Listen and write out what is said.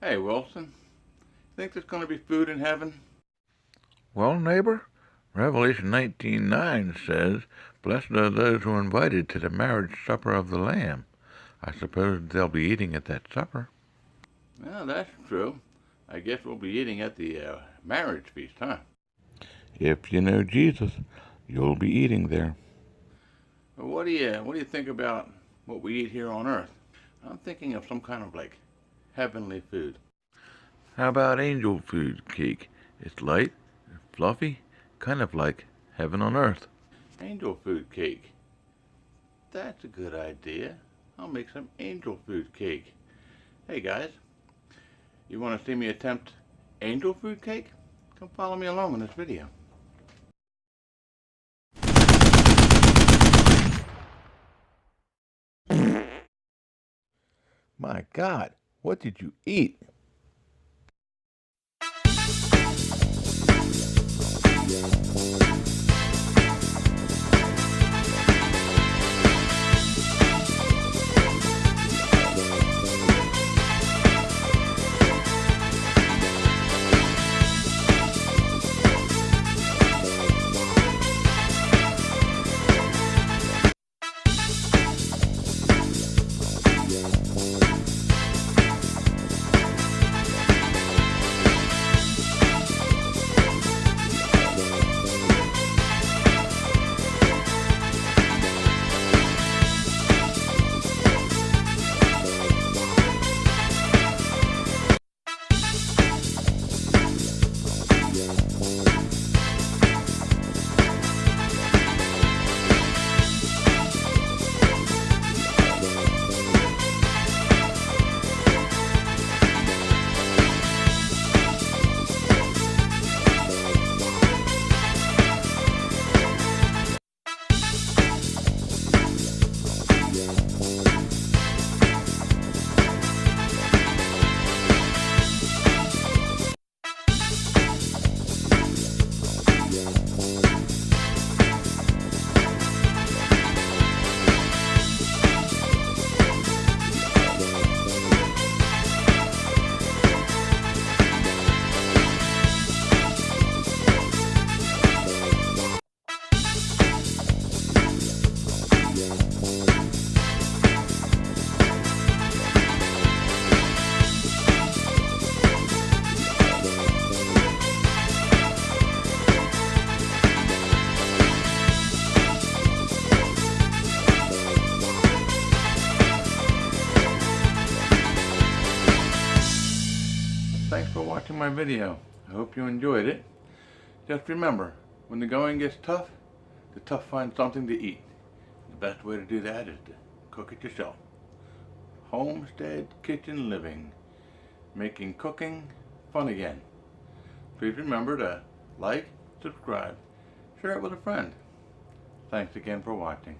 Hey, Wilson, think there's going to be food in heaven? Well, neighbor, Revelation 19:9 says, "Blessed are those who are invited to the marriage supper of the Lamb." I suppose they'll be eating at that supper. Well, that's true. I guess we'll be eating at the marriage feast, huh? If you know Jesus, you'll be eating there. Well, what do you think about what we eat here on earth? I'm thinking of some kind of like heavenly food. How about angel food cake? It's light, fluffy, kind of like heaven on earth. Angel food cake. That's a good idea. I'll make some angel food cake. Hey guys, you want to see me attempt angel food cake? Come follow me along in this video. My God, what did you eat? Thanks for watching my video. I hope you enjoyed it. Just remember, when the going gets tough, the tough find something to eat. The best way to do that is to cook it yourself. Homestead kitchen living, making cooking fun again. Please remember to like, subscribe, share it with a friend. Thanks again for watching.